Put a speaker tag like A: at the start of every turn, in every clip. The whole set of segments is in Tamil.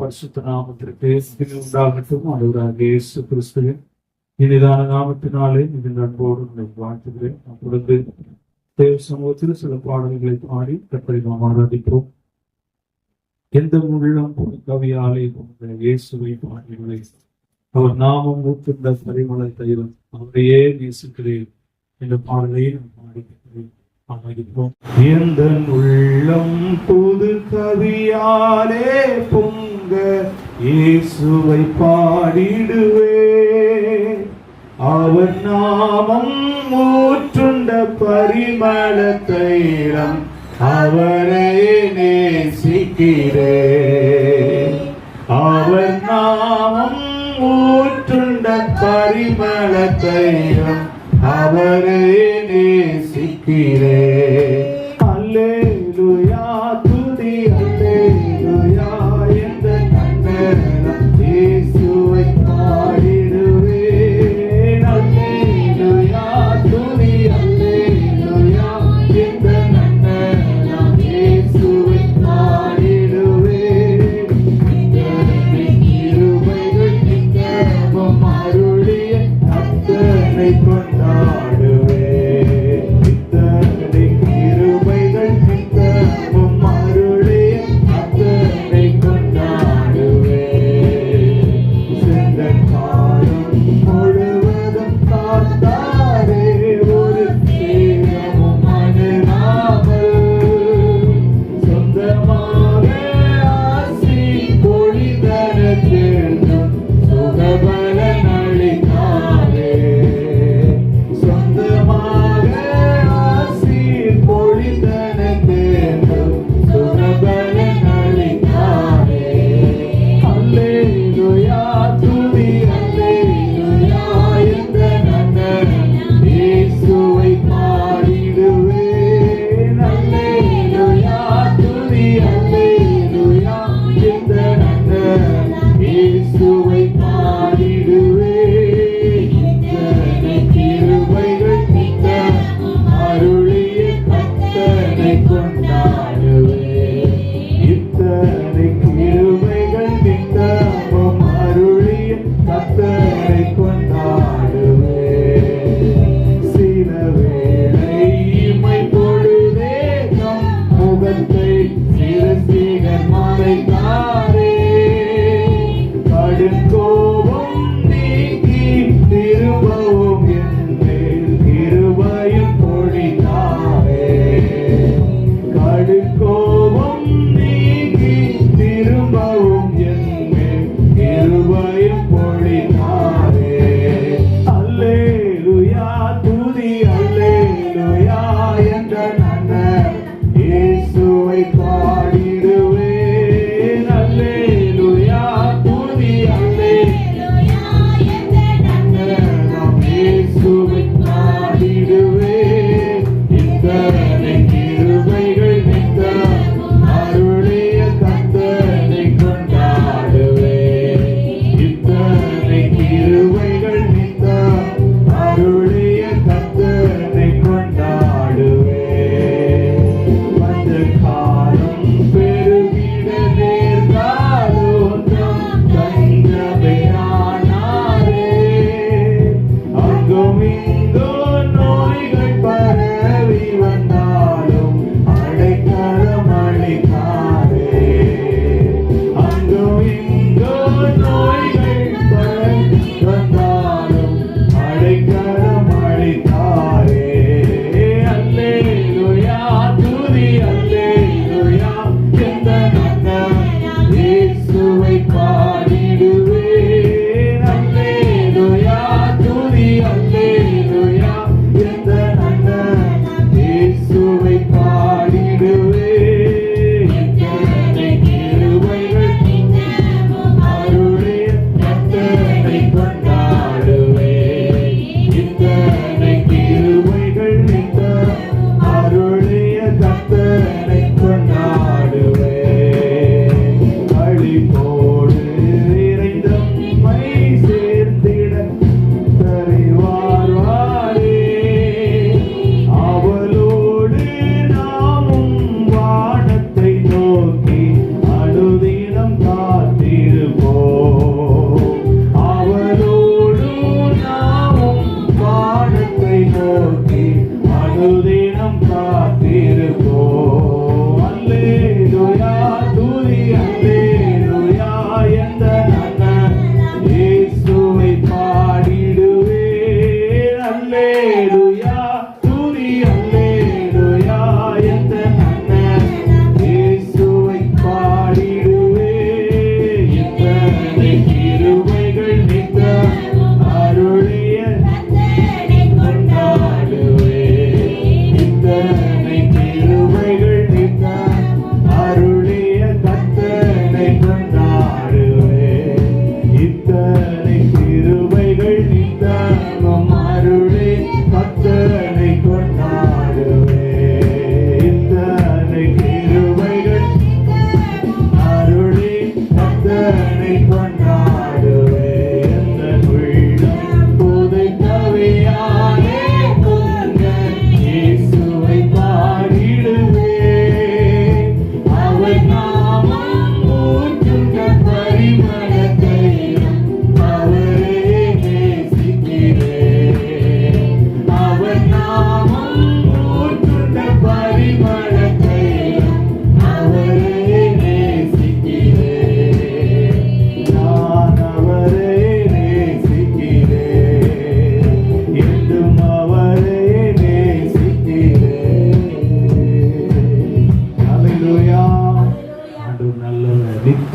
A: பரிசுத்த நாமத்திற்கு உண்டாகட்டும். ஆண்டவராகிய இயேசு கிறிஸ்துவின் இனிதான நாமத்தினாலே இதில் அன்போடு உங்களை வாழ்த்துகிறேன். அப்பொழுது தேவ சமூகத்தில் சில பாடல்களை பாடி கர்த்தரை நாம் ஆராதிப்போம். எந்த உள்ளம் கவியாலே இயேசுவை பாடிடுவேன், அவர் நாமம் ஊற்றுண்ட பரிமள தைலம், அவரையே நேசிக்கிறேன் என்ற பாடலை நாம் பாடிக்கிறேன். ஆராதிப்போம். எந்த உள்ளம் புது கவியாலே பொங்க இயேசுவை பாடிடுவேன், அவர் நாமம் ஊற்றுண்ட பரிமள தைலம், அவரை நேசிக்கிறேன், அவர் நாமம் ஊற்றுண்ட பரிமள தைலம், அவரை நேசிக்கிறேன். அல்லேலூயா துதி அல்லேலூயா, எந்த கண்ணனம் இயேசுவை பாடிடுவேன். அல்லேலூயா துதி அல்லேலூயா, எந்த கண்ணனம் இயேசுவை பாடிடுவேன். இருமைகள் நித்தமும் அருளிய அத்தனை கொண்டாடுவேன்.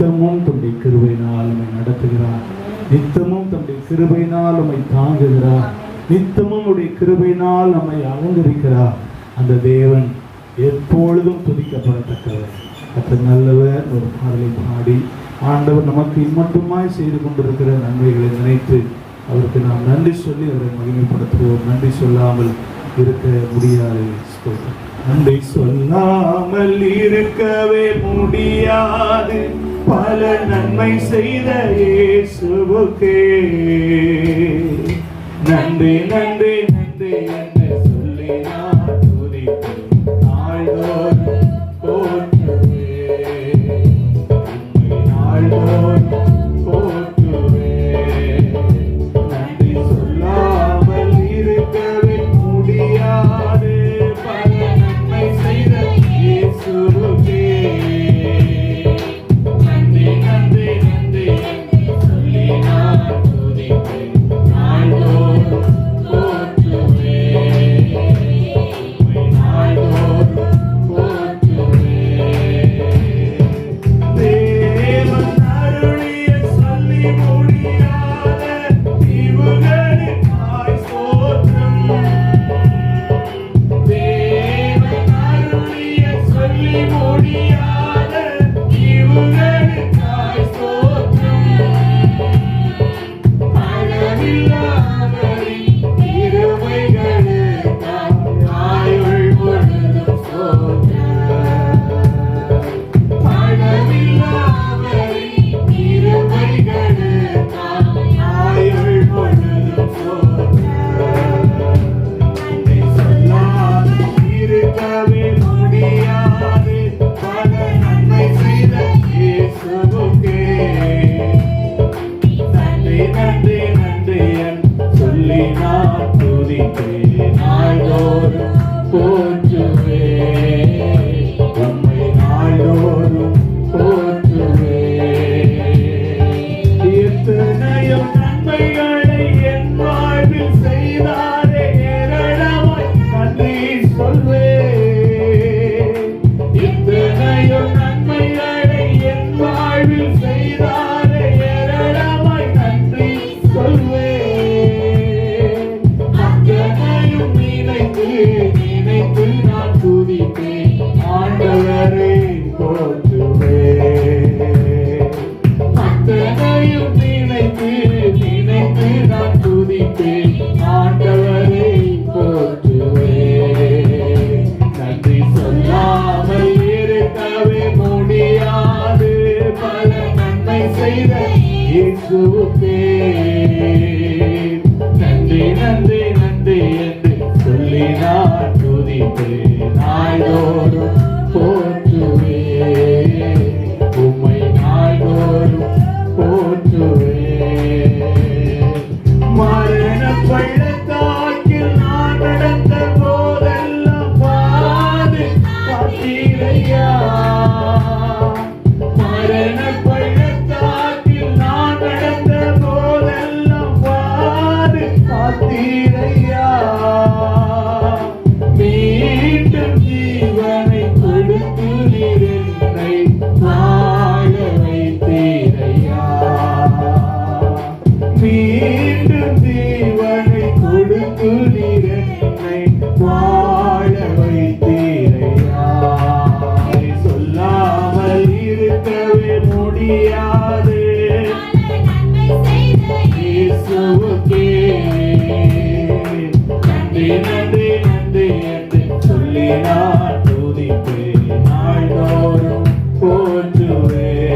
A: நித்தமும் தம்முடைய கிருபையினால் நம்மை நடத்துகிறார். நித்தமும் தம்முடைய கிருபையினால் நம்மை தாங்குகிறார். நித்தமும் உடைய கிருபையினால் நம்மை அலங்கரிக்கிறார். அந்த தேவன் எப்பொழுதும் துதிக்கப்படத்தக்கவர். கர்த்தர் நல்லவர். ஒரு பாடலை பாடி ஆண்டவர் நமக்கு இம்மட்டுமாய் செய்து கொண்டிருக்கிற நன்மைகளை நினைத்து அவருக்கு நாம் நன்றி சொல்லி அவரை மகிமைப்படுத்துவோம். நன்றி சொல்லாமல் இருக்க முடியாது. நன்றி சொல்லாமல் இருக்கவே முடியாது. பல நன்மை செய்த இயேசுவுக்கே நன்றி நன்றி நன்றி என்று சொல்லி நான் துதிப்பேன். நாள்தோறும் நன்றி நன்றி நன்றி என்று சொல்லி நான் துதிப்பேன். நாள்தோறும் போற்றுவேன். உம்மை நாள்தோறும் போற்றுவேன். மரண பள்ளத்தாக்கில் நான் நடந்த போதெல்லாம் பாதுகாத்தீரையா. மரண பள்ளத்தாக்கில் நான் நடந்த போதெல்லாம் பாதுகாத்தீரையா. மீண்டும் ஜீவனை கொடுத்து என்னை வாழ வைத்தீரையா. மீண்டும் ஜீவனை கொடுத்து என்னை வாழ வைத்தீரையா. சொல்லாமல் இருக்கவே முடியாது. இயேசுவுக்கே நன்றி நன்றி நன்றி என்று சொல்லி நான் துதிப்பேன். நாள்தோறும் போற்றுவேன்.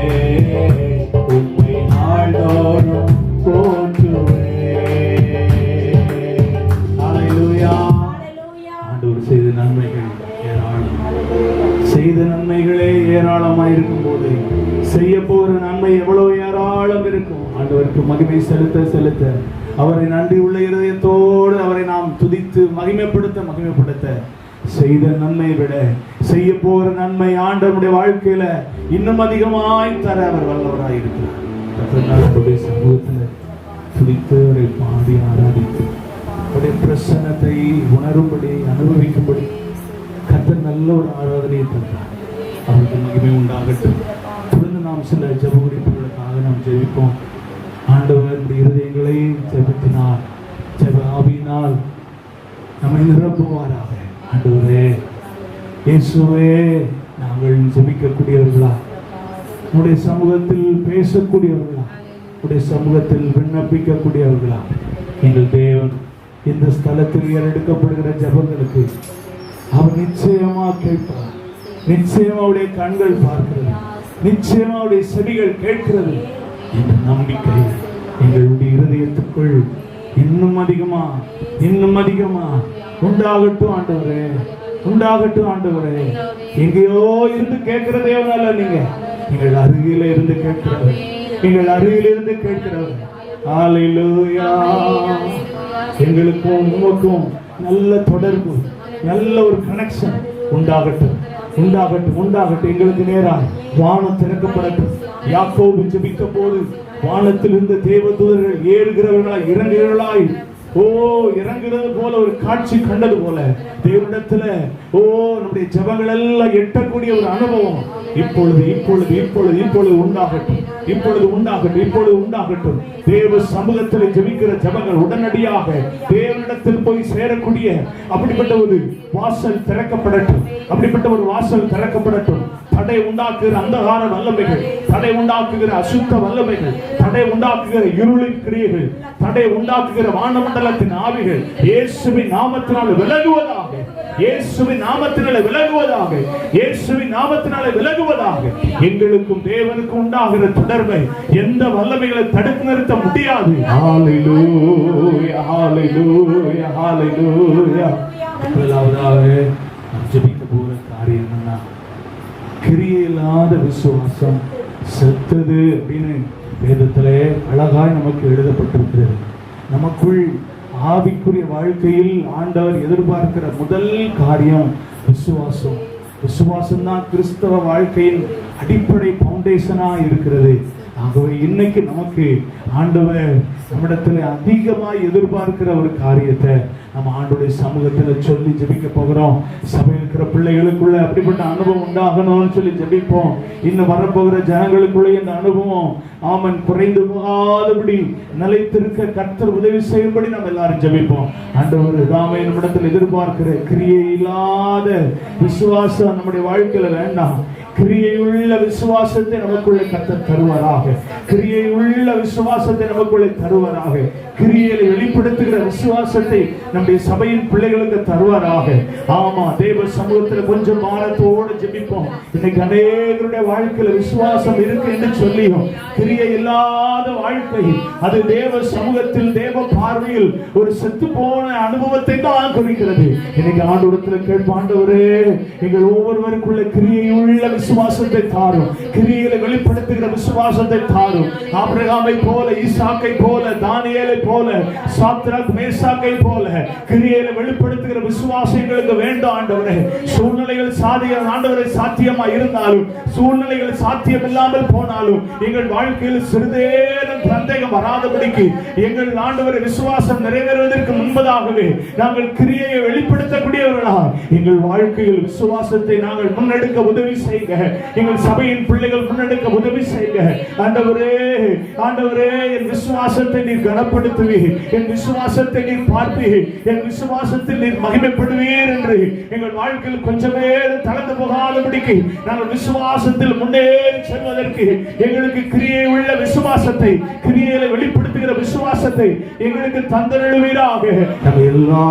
A: உம்மை நாள்தோறும் போற்றுவேன். ஹல்லேலூயா. ஆண்டவர் செய்த நன்மைகள் ஏராளம். செய்த நன்மைகளே ஏராளமாயிருக்கும் போது செய்ய போற நன்மை எவ்வளவு ஏராளம் இருக்கும். ஆண்டவருக்கு மகிமை செலுத்த செலுத்த அவரை நன்றி உள்ள இருதயத்தோடு அவரை நாம் துதித்து மகிமைப்படுத்த செய்த நன்மை விட செய்ய போற நன்மை ஆண்டவருடைய வாழ்க்கையில இன்னும் அதிகமாய் தர அவர் வல்லவராய் இருக்கிறார். சமூகத்தில் துதித்து அவரை பாடி ஆராதித்து அவருடைய பிரசன்னத்தை உணரும்படி அனுபவிக்கும்படி கர்த்தர் நல்ல ஒரு ஆராதனையை தந்தார். அவருக்கு மகிமை உண்டாகட்டும். தொடர்ந்து நாம் சில ஜெப குறிப்புகளுக்காக நாம் ஜெபிப்போம். ஆண்டவர் இருதயங்களை ஜெபத்தினால் ஜெப ஆவியினால் நம்மை நிரப்புவாராக. ஆண்டவரே இயேசுவே, நாங்கள் ஜெபிக்கக்கூடியவர்களா, உடைய சமூகத்தில் பேசக்கூடியவர்களா, உடைய சமூகத்தில் விண்ணப்பிக்கக்கூடியவர்களா? எங்கள் தேவன் இந்த ஸ்தலத்தில் ஏறெடுக்கப்படுகிற ஜெபங்களுக்கு அவர் நிச்சயமா கேட்பார். நிச்சயமா அவருடைய கண்கள் பார்க்கிறது, நிச்சயமா அவருடைய செவிகள் கேட்கிறது என்ற நம்பிக்கை எங்களுடைய இருதயத்துக்குள் இன்னும் அதிகமா உண்டாகட்டும் ஆண்டவரே, உண்டாகட்டும் ஆண்டவரே. எங்கேயோ இருந்து கேட்கிற தேவன் அல்ல, நீங்க எங்கள் அருகில இருந்து கேட்கிறவர், எங்கள் அருகில இருந்து கேட்கிறவர். ஹல்லேலூயா. எங்களுக்கும் உமக்கும் நல்ல தொடர்பு, நல்ல ஒரு கனெக்ஷன் உண்டாகட்டும், உண்டாகட்டும், உண்டாகட்டும். எங்களுக்கு நேராக வானம் திறக்கப்படட்டும். யாக்கோபு ஜெபித்த போது வானத்தில் இருந்த தேவதூதர்கள் ஏறுகிறவர்களாய் இறங்குகிறவர்களாய் இறங்குறது போல ஒரு காட்சி கண்டது போல தேவனிடத்துல நம்முடைய ஜெபங்கள் எல்லாம் எட்டக்கூடிய ஒரு அனுபவம் இப்பொழுது இப்பொழுது இப்பொழுது இப்பொழுது உண்டாகட்டும், இப்பொழுது உண்டாகட்டும், இப்பொழுது உண்டாகட்டும். தேவ சமூகத்தில் ஜெபிக்கிற ஜெபங்கள் உடனடியாக தேவனிடத்தில் போய் சேரக்கூடிய அப்படிப்பட்ட ஒரு வாசல் திறக்கப்படட்டும், அப்படிப்பட்ட ஒரு வாசல் திறக்கப்படட்டும். தடை உண்டாக்குகிற அந்தகார வல்லமைகள், தடை உண்டாக்குகிற அசுத்த வல்லமைகள், தடை உண்டாக்குகிற இருளின் கிரியைகள், தடை உண்டாக்குகிற வானமண்டலத்தின் ஆவிகள் இயேசுவின் நாமத்தினால் விலகுவதாக, இயேசுவின் நாமத்தினால் விலகுவதாக, இயேசுவின் நாமத்தினால் விலகுவதாக. எங்களுக்கும் தேவனுக்கும் உண்டாகிற தொடர்பை எந்த வல்லமைகளை தடுத்து நிறுத்த முடியாது. ஹல்லேலூயா, ஹல்லேலூயா, ஹல்லேலூயா. முதலாவதாக நாம் ஜெபிக்க போகிற காரியம் என்னன்னா, கிரியை இல்லாத விசுவாசம் செத்தது அப்படின்னு வேதத்திலே அழகாய் நமக்கு எழுதப்பட்டிருக்கிறது. நமக்குள் ஆவிக்குரிய வாழ்க்கையில் ஆண்டவர் எதிர்பார்க்கிற முதல் காரியம் விசுவாசம். விசுவாசம் தான் கிறிஸ்தவ வாழ்க்கையின் அடிப்படை பவுண்டேஷனா இருக்கிறது. ஆகவே இன்னைக்கு நமக்கு ஆண்டவர் நம்மிடத்தில் அதிகமாக எதிர்பார்க்கிற ஒரு காரியத்தை நம்ம ஆண்டவருடைய சமூகத்தில் சொல்லி ஜெபிக்க போகிறோம். சபையில் இருக்கிற பிள்ளைகளுக்குள்ள அப்படிப்பட்ட அனுபவம் உண்டாகணும்னு சொல்லி ஜெபிப்போம். இன்னும் வரப்போகிற ஜனங்களுக்குள்ள இந்த அனுபவம் ஆமன் குறைந்து போகாதபடி நிலைத்திருக்க கர்த்தர் உதவி செய்யும்படி நம்ம எல்லாரும் ஜெபிப்போம். ஆண்டவர் தாமே நம்மிடத்தில் எதிர்பார்க்கிற கிரியை இல்லாத விசுவாசம் நம்முடைய வாழ்க்கையில வேண்டாம். கிரியை உள்ள விசுவாசத்தை நமக்குள்ளே கர்த்தர் தருவாராக, கிரியை உள்ள விசுவாசத்தை நமக்குள்ளே தருவாராக, கிரியையை வெளிப்படுத்துகிற விசுவாசத்தை நம்முடைய சபையின் பிள்ளைகளுக்கு தருவாராக. ஆமா, தேவ சமூகத்தில் கொஞ்சம் மானத்தோடு ஜெபிப்போம். இன்னைக்கு அநேகருடைய வாழ்க்கையில விசுவாசம் இருக்கு என்று சொல்லியும் கிரியை இல்லாத வாழ்க்கை அது தேவ சமூகத்தில் தேவ பார்வையில் ஒரு செத்து போன அனுபவத்தை தான் குறிக்கிறது. இன்னைக்கு ஆண்டவரிடத்தில் கேட்போம், ஆண்டவரே எங்கள் ஒவ்வொருவருக்குள்ள கிரியை உள்ள விசுவாசத்தை தாரும், கிரியைகளை வெளிப்படுத்துகிற விசுவாசத்தை தாரும். ஆபிரகாமை போல, ஈசாக்கை போல, தானியேலை போல, சாத்ராக் மேசாக்கை போல கிரியைகளை வெளிப்படுத்துகிற விசுவாசம் எங்களுக்கு வேண்டும் ஆண்டவரே. சூழ்நிலைகள் ஆண்டவரை சாத்தியமா இருந்தாலும், சூழ்நிலைகள் சாத்தியம் இல்லாமல் போனாலும் எங்கள் வாழ்க்கையில் சிறிதேனும் சந்தேகம் வராதபடிக்கு எங்கள் ஆண்டவரை விசுவாசம் நிறைவேறுவதற்கு முன்பதாகவே நாங்கள் கிரியையை வெளிப்படுத்தக்கூடியவர்களா எங்கள் வாழ்க்கையில் விசுவாசத்தை நாங்கள் முன்னெடுக்க உதவி செய்க. எங்கள் சபையின் பிள்ளைகள் முன்னெடுக்க உதவி செய்க. ஆண்டவரே, ஆண்டவரே என் விசுவாசத்தை நீர் கனப்படுத்துவீர், என் விசுவாசத்தை நீர் பார்ப்பீர், என் விசுவாசத்தில் நீர் மகிமைப்படுவீர் என்று எங்கள் வாழ்க்கையில் கொஞ்சமே தளர்ந்து போகாதபடிக்கு நாங்கள் விசுவாசத்தில் முன்னேறி செல்வதற்கு எங்களுக்கு கிரியை உள்ள விசுவாசத்தை, கிரியைகளை வெளிப்படுத்துகிற விசுவாசத்தை எங்களுக்கு தந்தருளுவீராக. நம்ம எல்லா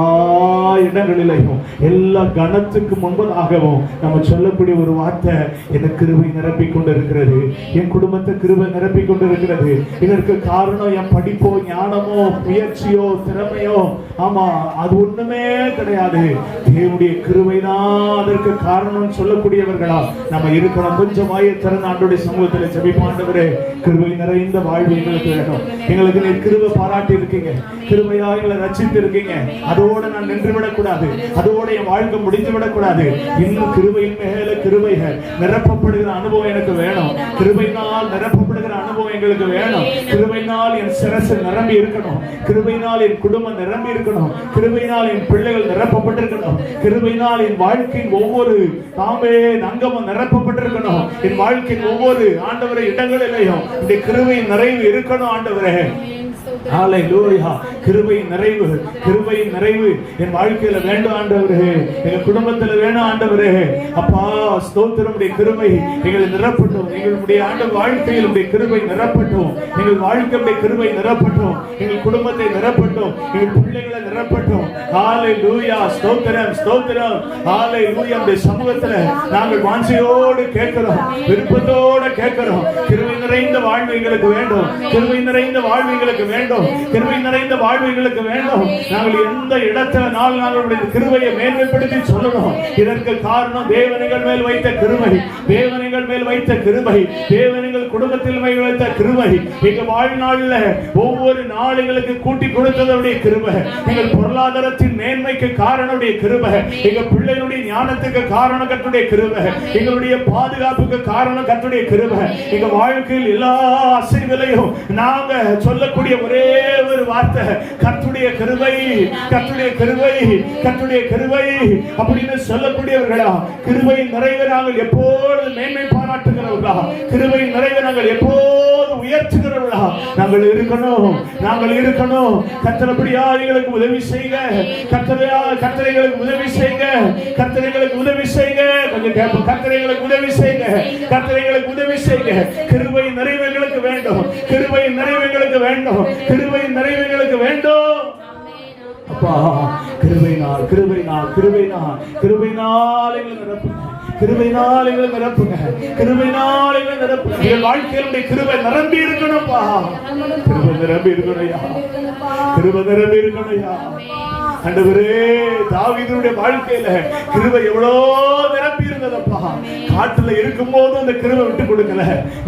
A: இடங்களிலும் எல்லா கணத்துக்கு முன்பதாகவும் நம்ம சொல்லக்கூடிய ஒரு வார்த்தை, எனக்கு கிருபை நிரப்பிக் கொண்டிருக்கிறது, என் குடும்பத்தை கிருபை நிரப்பிக் கொண்டிருக்கிறது. இதற்கு காரணம் என் படிப்போ, ஞானமோ, முயற்சியோ, திறமையோ, ஆமா அது ஒண்ணுமே கிடையாது. தேவனுடைய கிருபை தான் அதற்கு காரணம் சொல்லக்கூடியவர்களா நம்ம இருக்கணும். கொஞ்சம் வாயை திறந்து ஆண்டவருடைய சமூகத்தில் ஜெபிப்போம். ஆண்டவரே, கிருபை நிறைந்த வாழ்வு எங்களுக்கு வேணும். எங்களுக்கு நீர் கிருபை பாராட்டி இருக்கீங்க, கிருபையா எங்களை ரட்சித்து இருக்கீங்க. அதோட நான் நின்று விடக்கூடாது, அதோட என் வாழ்க்கை முடிந்து விடக்கூடாது. இன்னும் கிருபையின் மேல கிருபைகள் நிரப்பப்படுகிற அனுபவம் எனக்கு வேணும். கிருபையினால் நிரப்பப்படுகிற அனுபவம் எங்களுக்கு வேணும். கிருபையினால் என் சிரசு நிரம்பி இருக்கணும், கிருபையினால் என் குடும்பம் நிரம்பி இருக்கணும், கிருபையினால் என் பிள்ளைகள் நிரப்பப்பட்டிருக்கணும், கிருபையினால் என் வாழ்க்கையின் ஒவ்வொரு தாமே அங்கமும் நிரப்பப்பட்டிருக்கணும். என் வாழ்க்கையின் ஒவ்வொரு ஆண்டவரை இடங்களிலேயும் இந்த கிருபையின் நிறைவு இருக்கணும் ஆண்டவரே. ஹalleluya. கிருபையின் நிறைவு, கிருபையின் நிறைவு என் வாழ்க்கையில வேண்டும் ஆண்டவரே. எங்க குடும்பத்துல வேணும் ஆண்டவரே. அப்பா ஸ்தோத்திரம். உடைய கிருபை எங்களை நிரப்பட்டும். எங்களுடைய ஆண்டவர் வாழ்க்கையில் உடைய கிருபை நிரப்பட்டும். எங்கள் வாழ்க்கையுடைய கிருபை நிரப்பட்டும். எங்கள் குடும்பத்தை நிரப்பட்டும். எங்கள் பிள்ளைகளை நிரப்பட்டும். ஹalleluya. ஸ்தோத்திரம், ஸ்தோத்திரம். ஹalleluya. இந்த சமூகத்துல நாங்கள் வாஞ்சையோடு கேட்கிறோம், விருப்பத்தோடு கேட்கிறோம். கிருபை நிறைந்த வாழ்வு எங்களுக்கு வேண்டும். கிருபை நிறைந்த வாழ்வு எங்களுக்கு வேண்டும். கிருபை நிறைந்த வாழ்வு எங்களுக்கு வேண்டும். நாங்கள் எந்த இடத்துல நாங்களுடைய கிருபையை மேன்மைப்படுத்தி சொல்லணும். இதற்கு காரணம் தேவனிகள் மேல் வைத்த கிருபை, தேவனிகள் மேல் வைத்த கிருபை, தேவனிகள் குடும்பத்தில் மேல் வைத்த கிருபை, எங்க வாழ்நாள்ல ஒவ்வொரு நாளுங்களுக்கு கூட்டி கொடுத்ததுடைய கிருபை, எங்கள் பொருளாதாரத்தின் மேன்மைக்கு காரணமுடைய கிருபை, எங்க பிள்ளைகளுடைய ஞானத்துக்கு காரணம் கர்த்தருடைய கிருபை, எங்களுடைய பாதுகாப்புக்கு காரணம் கர்த்தருடைய கிருபை. எங்க வாழ்க்கையில் எல்லா அசைவிலையும் நாங்க சொல்லக்கூடிய ஒரே ஒரு வார்த்தை கர்த்தருடைய கிருபை, கர்த்தருடைய கிருபை, கர்த்தருடைய கிருபை அப்படின்னு சொல்லக்கூடியவர்களா. கிருபையின் நிறைவை நாங்கள் எப்போது மேன்மை பாராட்டுகிறவர்களா, கிருபையின் நிறைவை நாங்கள் எப்போது உயர்த்துகிறவர்களா நாங்கள் இருக்கணும். நாங்கள் இருக்கணும். கர்த்தரபடியா எங்களுக்கு உதவி செய்யுங்க. கர்த்தரைகளுக்கு உதவி செய்யுங்க. கர்த்தரைகளுக்கு உதவி செய்யுங்க. கொஞ்சம் கேட்போம். கர்த்தரைகளுக்கு உதவி செய்யுங்க. கர்த்தரைகளுக்கு உதவி செய்யுங்க. கிருபையின் நிறைவு எங்களுக்கு வேண்டும். கிருபையின் நிறைவு எங்களுக்கு வேண்டும். கிருபையின் நிறைவு எங்களுக்கு வேண்டும். அப்பா கிருபையினால், கிருபையினால், கிருபையினால், கிருபையினால் எங்களை நிரப்புங்க. கிருபையினால் எங்களை நிரப்புங்க. கிருபையினால் எங்களை நிரப்புங்க. எங்கள் வாழ்க்கையினுடைய கிருபை நிரம்பி இருக்கணும்ப்பா. கிருபை நிரம்பி இருக்கணும்யா. கிருபை நிரம்பி இருக்கணும்யா. ஆண்டவரே தாவீதுடைய வாழ்க்கையில கிருபை எவ்வளோ நிரம்பி இருந்ததப்பா. காட்டுல இருக்கும் போது அந்த கிருபை விட்டு கொடுக்கல.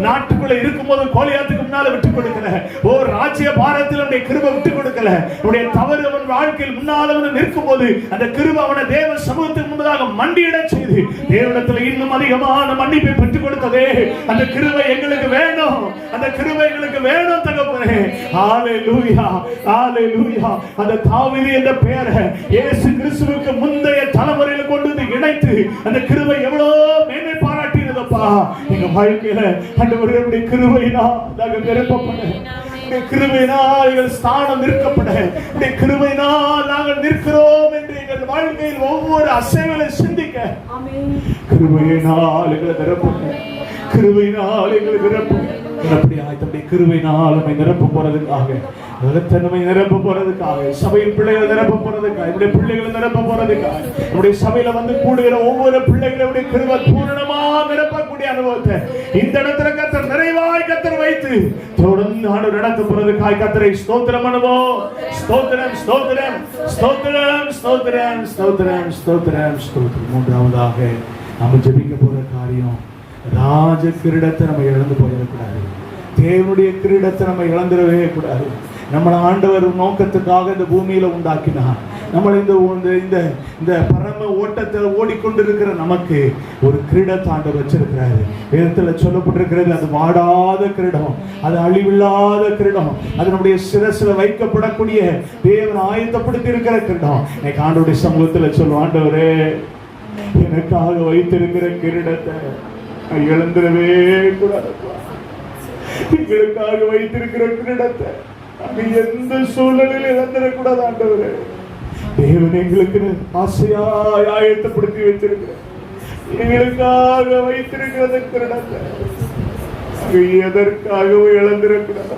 A: நாட்டுக்குள்ள இருக்கும் போது கோலியாத்துக்கு முன்னால விட்டு கொடுக்கல. ஓ ராஜ்ய பாரத்தில் அவனுடைய கிருபை விட்டு கொடுக்கல. அவனுடைய தவறு அவன் வாழ்க்கையில் முன்னால வந்து நிற்கும் போது அந்த கிருபை அவனை தேவ சமூகத்துக்கு முன்பதாக மண்டியிட செய்து தேவனிடத்தில் இன்னும் அதிகமான மன்னிப்பை பெற்றுக் கொடுத்ததே. அந்த கிருபை எங்களுக்கு வேணும். அந்த கிருபை எங்களுக்கு வேணும் தகப்பனே. ஹalleluya, ஹalleluya. அந்த தாவீது என்ற பெயர் இயேசு கிறிஸ்துவுக்கு முந்தைய தலைமுறையில் கொண்டு வந்து இணைத்து அந்த கிருபை எவ்வளவு மேன்மை பாராட்டினதப்பா. எங்க வாழ்க்கையில ஆண்டவருடைய கிருபையினால் நாங்கள் நிரப்பப்பட, கிருபையினால் எங்கள் ஸ்தானம் நிற்கப்பட, கிருபையினால் நாங்கள் நிற்கிறோம் என்று எங்கள் வாழ்க்கையில் ஒவ்வொரு அசைவுகளை சிந்திக்க கிருபையினால் எங்களை நிரப்புங்க. கிருபையினால் எங்களை நிரப்புங்க. கிருபையினால் நம்மை நிரப்ப போறதுக்காக, நம்மை நிரப்ப போறதுக்காக, சபையின் பிள்ளைகளை நிரப்ப போறதுக்காக, நம்முடைய பிள்ளைகளை நிரப்ப போறதுக்காக, நம்முடைய சபையில வந்து கூடுகிற ஒவ்வொரு பிள்ளைகளுடைய கிருபை பூரணமா நிரப்பக்கூடிய அனுபவத்தை இந்த இடத்துல கர்த்தர் நிறைவாய் கர்த்தர் வைத்து தொடர்ந்து ஆண்டு நடத்த போறதுக்காக கர்த்தரை ஸ்தோத்திரம் பண்ணுவோம். ஸ்தோத்திரம், ஸ்தோத்திரம், ஸ்தோத்திரம், ஸ்தோத்திரம், ஸ்தோத்திரம், ஸ்தோத்திரம், ஸ்தோத்திரம். மூன்றாவதாக நாம ஜெபிக்க போற காரியம், ராஜ கிரீடத்தை நம்ம இழந்து போயிடக்கூடாது. தேவனுடைய கிரீடத்தை நம்ம இழந்துடவே கூடாது. நம்மளை ஆண்டவர் நோக்கத்துக்காக இந்த பூமியில உண்டாக்கினார். நம்மளை இந்த பரம ஓட்டத்தில் ஓடிக்கொண்டிருக்கிற நமக்கு ஒரு கிரீடத்தை ஆண்டவர் வச்சிருக்கிறாரு. வேதத்தில் சொல்லப்பட்டிருக்கிறது, அது வாடாத கிரீடம், அது அழிவில்லாத கிரீடம், அது நம்முடைய சிரசில் வைக்கப்படக்கூடிய தேவன் ஆயத்தப்படுத்தி இருக்கிற கிரீடம். இன்னைக்கு ஆண்டவருடைய சமூகத்தில் சொல்லுவோம், ஆண்டவரே எனக்காக வைத்திருக்கிற கிரீடத்தை இழந்துடவே கூடாது. எங்களுக்காக வைத்திருக்கிற கிரீடத்தை எந்த சூழ்நிலையில் இழந்துடக்கூடாது ஆண்டவரே. தேவன் எங்களுக்கு ஆசையாய் ஆயத்தப்படுத்தி வச்சிருக்கிற எங்களுக்காக வைத்திருக்கிற கிரீடத்தை எதற்காகவே இழந்துடக்கூடாது.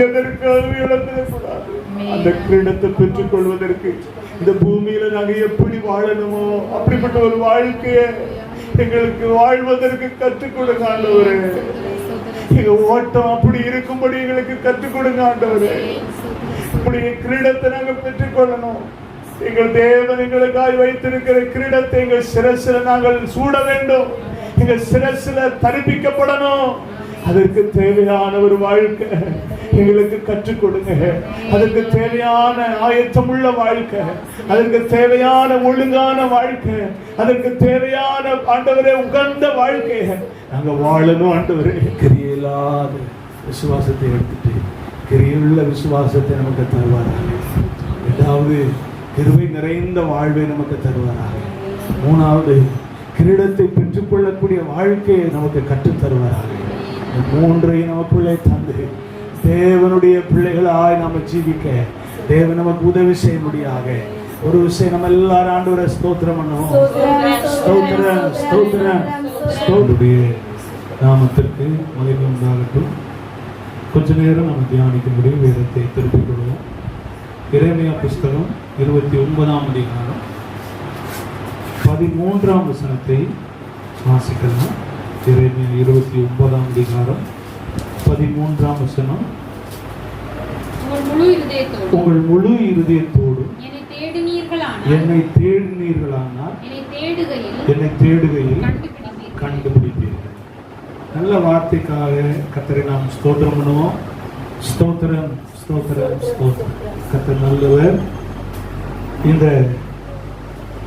A: எதற்காகவே இழந்துடக்கூடாது. அந்த கிரீடத்தை பெற்றுக் கொள்வதற்கு இந்த பூமியில நாங்க எப்படி வாழணுமோ அப்படிப்பட்ட ஒரு வாழ்க்கையை எங்களுக்கு வாழ்வதற்கு கற்றுக் கொடுங்க ஆண்டவரே. எங்க ஓட்டம் அப்படி இருக்கும்படி எங்களுக்கு கற்றுக் கொடுங்க ஆண்டவரே. இப்படி கிரீடத்தை நாங்கள் பெற்றுக் கொள்ளணும். எங்கள் தேவன் எங்களுக்காய் வைத்திருக்கிற கிரீடத்தை எங்கள் சிரசில நாங்கள் சூட வேண்டும். எங்கள் சிரசில தரிப்பிக்கப்படணும். அதற்கு தேவையான ஒரு வாழ்க்கை எங்களுக்கு கற்றுக் கொடுங்க. அதற்கு தேவையான ஆயத்தமுள்ள வாழ்க்கை, அதற்கு தேவையான ஒழுங்கான வாழ்க்கை, அதற்கு தேவையான ஆண்டவரே உகந்த வாழ்க்கையை நாங்க வாழணும் ஆண்டவரே. கிரியையில்லாத விசுவாசத்தை எடுத்துட்டு கிரியையுள்ள விசுவாசத்தை நமக்கு தருவார்கள். ஏதாவது கிருபை நிறைந்த வாழ்வை நமக்கு தருவாராக. மூணாவது, கிரீடத்தை பெற்றுக்கொள்ளக்கூடிய வாழ்க்கையை நமக்கு கற்றுத் தருவாராக. இந்த மூன்றையும் நமக்குள்ளே தந்து தேவனுடைய பிள்ளைகளாய் நாம ஜீவிக்க தேவன் நமக்கு உதவி செய்ய முடியாக. ஒரு விஷயம் நம்ம எல்லாரும் ஆண்டவரை ஸ்தோத்திரம் பண்ணுவோம். ஸ்தோத்திரம் ஸ்தோத்திரம் ஸ்தோத்திர நாமத்திற்கு மகிமை உண்டாகட்டும். கொஞ்ச நேரம் நம்ம தியானிக்கும்படி வேதத்தை திருப்பிக் கொள்வோம். எரேமியா புஸ்தகம் 29ஆம் அதிகாரம் 13ஆம் வசனத்தை வாசிக்கலாம். எரேமியா 29ஆம் அதிகாரம் 13ஆம் வசனம். உங்கள் முழு இருதயத்தோடு என்னை தேடினீர்களானால் என்னை தேடுகையில் கண்டுபிடிப்பீர்கள். நல்ல வார்த்தைக்காக கர்த்தரை நாம் ஸ்தோத்திரம் பண்ணுவோம். ஸ்தோத்திரம் ஸ்தோத்திரம் ஸ்தோத்திரம். கர்த்தர் நல்லவர். இந்த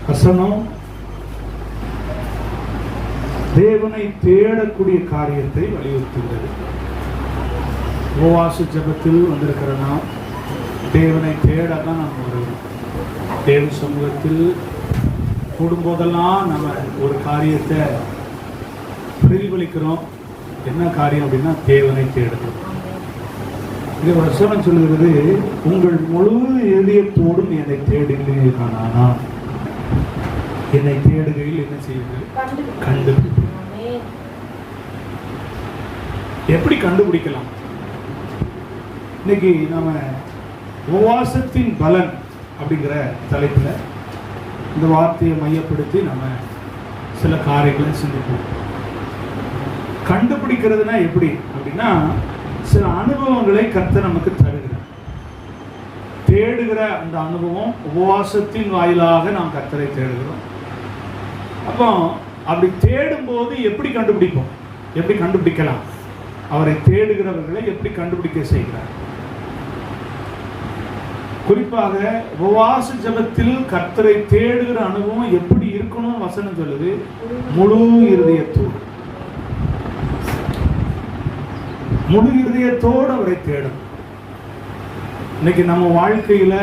A: வசனம் தேவனை தேடக்கூடிய காரியத்தை வலியுறுத்துகிறது. உபவாச ஜெபத்தில் வந்திருக்கிற நாம் தேவனை தேட தான் நம்ம வருவோம். தேவ சமூகத்தில் கூடும்போதெல்லாம் நம்ம ஒரு காரியத்தை பிரதிபலிக்கிறோம். என்ன காரியம் அப்படின்னா தேவனை தேடுகிறோம். இது வசனம் சொல்லுகிறது, உங்கள் முழு இதயத்தோடும் என்னை தேடுகிறீர்களானா. என்னை தேடுகையில் என்ன செய்யுங்கள்? கண்டுபிடிப்பீர்கள். எப்படி கண்டுபிடிக்கலாம்? இன்னைக்கு நாம உபவாசத்தின் பலன் அப்படிங்கிற தலைப்புல இந்த வார்த்தையை மையப்படுத்தி நம்ம சில காரியங்களை சிந்திப்போம். கண்டுபிடிக்கிறதுனா எப்படி அப்படின்னா, சில அனுபவங்களை கர்த்தர் நமக்கு தருகிறார். தேடுகிற அந்த அனுபவம் உபவாசத்தின் வாயிலாக நாம் கர்த்தரை தேடுகிறோம். அப்போ அப்படி தேடும் போது எப்படி கண்டுபிடிப்போம்? எப்படி கண்டுபிடிக்கலாம்? அவரை தேடுகிறவர்களை எப்படி கண்டுபிடிக்க செய்கிறார்? குறிப்பாக உபவாச ஜெபத்தில் கர்த்தரை தேடுகிற அனுபவம் எப்படி இருக்கணும் வசனம் சொல்லுது. முழு இருதயத்தோடு முழு இருதயத்தோடு அவரை தேடும். இன்னைக்கு நம்ம வாழ்க்கையில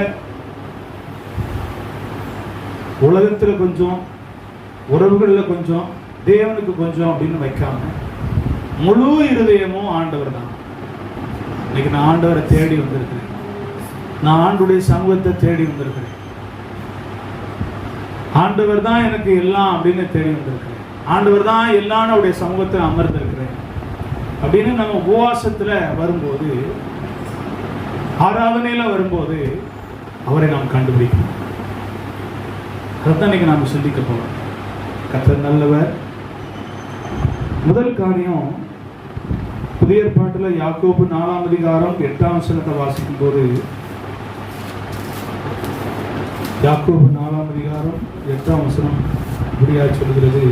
A: உலகத்துல கொஞ்சம், உறவுகளில் கொஞ்சம், தேவனுக்கு கொஞ்சம் அப்படின்னு வைக்காம முழு இருதயமும் ஆண்டவர் தான். இன்னைக்கு நான் ஆண்டவரை தேடி வந்திருக்கிறேன். நான் ஆண்டுடைய சமூகத்தை தேடி வந்திருக்கிறேன். ஆண்டவர் தான் எனக்கு எல்லாம் அப்படின்னு தேடி வந்திருக்கிறேன். ஆண்டவர் தான் எல்லாம் அவருடைய சமூகத்தில் அமர்ந்திருக்கிறேன் அப்படின்னு நம்ம உபவாசத்துல வரும்போது, ஆராதனையில வரும்போது அவரை நாம் கண்டுபிடிக்கணும். அதைத்தான் இன்னைக்கு நாம் சிந்திக்க போறோம். கர்த்தர் நல்லவர். முதல் காரியம், புதிய ஏற்பாட்டில் யாக்கோபு 4ஆம் அதிகாரம் 8ஆம் வசனத்தை வாசிக்கும் போது, யாக்கோபு 4ஆம் அதிகாரம் 8ஆம் வசனம் இப்படியா சொல்கிறது,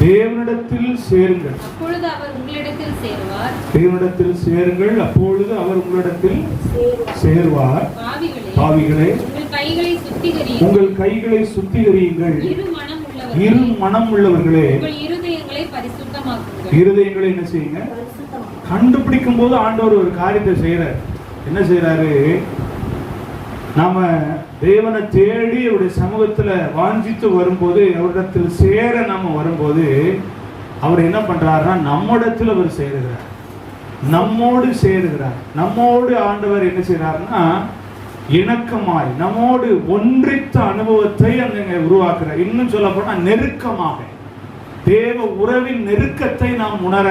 A: தேவனிடத்தில் சேருங்கள் அப்பொழுது அவர் உங்களிடத்தில் சேருவார். தேவனிடத்தில் சேருங்கள் அப்பொழுது அவர் உங்களிடத்தில் சேருவார். பாவிகளே, உங்கள் கைகளை சுத்திகரியுங்கள். இரு மனம் உள்ளவர்களே, இருதயங்களை என்ன செய்யுங்க? கண்டுபிடிக்கும் போது ஆண்டவர் ஒரு காரியத்தை செய்யறார். என்ன செய்யறாரு? நாம தேவனை தேடி அவருடைய சமூகத்துல வாஞ்சித்து வரும்போது, அவரிடத்தில் சேர நாம வரும்போது, அவர் என்ன பண்றாருன்னா நம்மிடத்தில் அவர் சேருகிறார், நம்மோடு சேருகிறார். நம்மோடு ஆண்டவர் என்ன செய்யறாருன்னா இணக்கமாய் நம்மோடு ஒன்றித்த அனுபவத்தை அங்க உருவாக்குறார். இன்னும் சொல்ல போனா நெருக்கமாக தேவ உறவின் நெருக்கத்தை நாம் உணர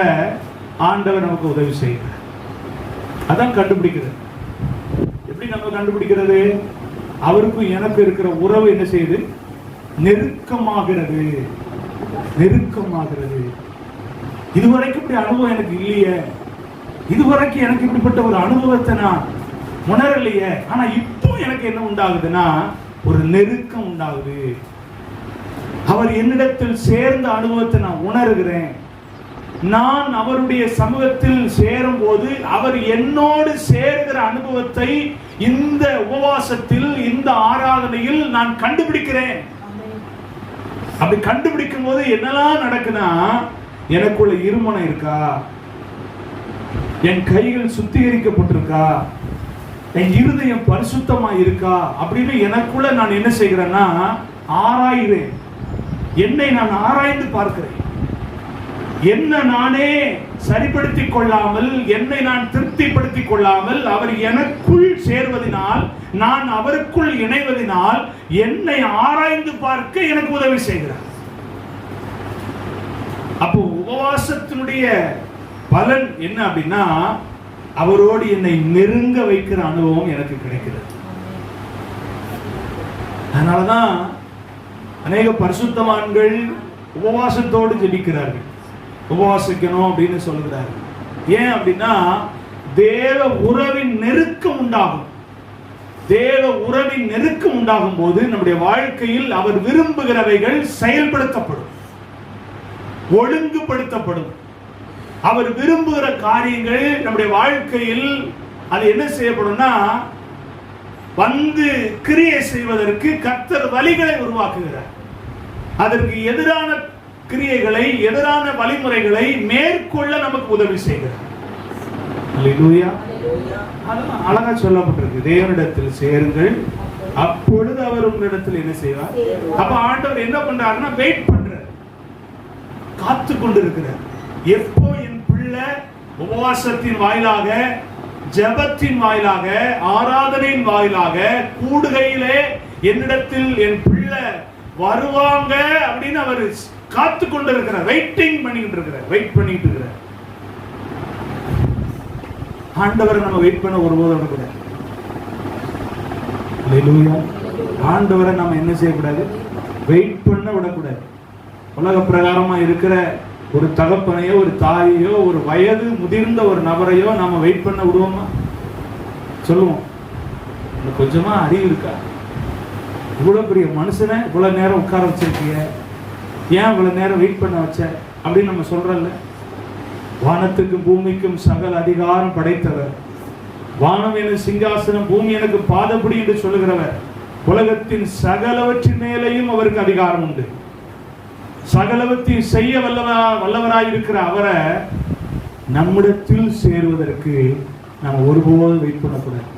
A: ஆண்டவர் நமக்கு உதவி செய்கிறார். அதான் கண்டுபிடிக்கிறது. எப்படி நம்ம கண்டுபிடிக்கிறது? அவருக்கும் எனக்கு இருக்கிற உறவு என்ன செய்யுது? நெருக்கமாகிறது, நெருக்கமாகிறது. இதுவரைக்கும் இப்படி அனுபவம் எனக்கு இல்லையே, இதுவரைக்கும் எனக்கு இப்படிப்பட்ட ஒரு அனுபவத்தை நான் உணரலையே. ஆனா இப்போ எனக்கு என்ன உண்டாகுதுன்னா ஒரு நெருக்கம் உண்டாகுது. அவர் என்னிடத்தில் சேர்ந்த அனுபவத்தை நான் உணர்கிறேன். நான் அவருடைய சமூகத்தில் சேரும் போது அவர் என்னோடு சேர்கிற அனுபவத்தை இந்த உபவாசத்தில், இந்த ஆராதனையில் நான் கண்டுபிடிக்கிறேன். அப்படி கண்டுபிடிக்கும் போது என்னெல்லாம் நடக்குன்னா, எனக்குள்ள இருமனம் இருக்கா, என் கைகள் சுத்திகரிக்கப்பட்டிருக்கா, என் இருதயம் பரிசுத்தமா இருக்கா அப்படின்னு எனக்குள்ள நான் என்ன செய்கிறேன்னா ஆராய்கிறேன். என்னை நான் ஆராய்ந்து பார்க்கிறேன். என்ன நானே சரிப்படுத்திக் கொள்ளாமல், என்னை நான் திருப்திப்படுத்திக் கொள்ளாமல், அவர் எனக்குள் சேர்வதனால், நான் அவருக்குள் இணைவதனால் என்னை ஆராய்ந்து பார்க்க எனக்கு உதவி செய்கிறார். அப்போ உபவாசத்தினுடைய பலன் என்ன அப்படின்னா, அவரோடு என்னை நெருங்க வைக்கிற அனுபவம் எனக்கு கிடைக்கிறது. அதனாலதான் அநேக பரிசுத்தவான்கள் உபவாசத்தோடு ஜெபிக்கிறார்கள். உபவாசிக்கணும் அப்படின்னு சொல்லுகிறார்கள். ஏன் அப்படின்னா தேவ உறவின் நெருக்கம் உண்டாகும். தேவ உறவின் நெருக்கம் உண்டாகும் போது நம்முடைய வாழ்க்கையில் அவர் விரும்புகிறவைகள் செயல்படுத்தப்படும், ஒழுங்குபடுத்தப்படும். அவர் விரும்புகிற காரியங்கள் நம்முடைய வாழ்க்கையில் அது என்ன செய்யப்படும்னா வந்து கிரியை செய்வதற்கு கர்த்தர் வழிகளை உருவாக்குகிறார். அதற்கு எதிரான கிரியைகளை, எதிரான வழிமுறைகளை மேற்கொள்ள நமக்கு உதவி செய்கிறார். அல்லேலூயா. அழகா சொல்லப்பட்டிருக்கு, தேவனிடத்தில் சேருங்கள் அப்பொழுது அவர் உங்களிடத்தில் என்ன செய்வார். அப்ப ஆண்டவர் என்ன பண்றாருன்னா வெயிட் பண்றார், காத்து கொண்டிருக்கிறார். எப்போ என் பிள்ளை உபவாசத்தின் வாயிலாக, ஜெபத்தின் வாயிலாக, ஆராதனையின் வாயிலாக கூடுகையிலே என்னிடத்தில் என் பிள்ளை வருவாங்க அப்படின்னு அவர் காத்து கொண்டிருக்கிறார், வெயிட்டிங் பண்ணிட்டு இருக்கிறார், வெயிட் பண்ணிட்டு இருக்கிறார். ஆண்டவரை நம்ம வெயிட் பண்ண ஒருபோதும் விடக்கூடாது. அல்லேலூயா. ஆண்டவரை நம்ம என்ன செய்யக்கூடாது, வெயிட் பண்ண விடக்கூடாது. உலக பிரகாரமா இருக்கிற ஒரு தகப்பனையோ, ஒரு தாயையோ, ஒரு வயது முதிர்ந்த ஒரு நபரையோ நம்ம வெயிட் பண்ண விடுவோமா? சொல்லுவோம், கொஞ்சமா அறிவு இருக்கா? இவ்வளவு பெரிய மனுஷனை இவ்வளவு நேரம் உட்கார வச்சிருக்கீங்க, ஏன் இவ்வளவு நேரம் வெயிட் பண்ண வச்ச அப்படின்னு நம்ம சொல்றோம்ல. வானத்துக்கும் பூமிக்கும் சகல அதிகாரம் படைத்தவர், வானம் என சிங்காசனம், பூமி எனக்கு பாதப்படி என்று சொல்லுகிறவர், உலகத்தின் சகலவற்றின் மேலையும் அவருக்கு அதிகாரம் உண்டு. சகலவற்றையும் செய்ய வல்லவராய் இருக்கிற அவரை நம்மிடத்தில் சேருவதற்கு நாம் ஒருபோதும் வெயிட் பண்ணக்கூடாது,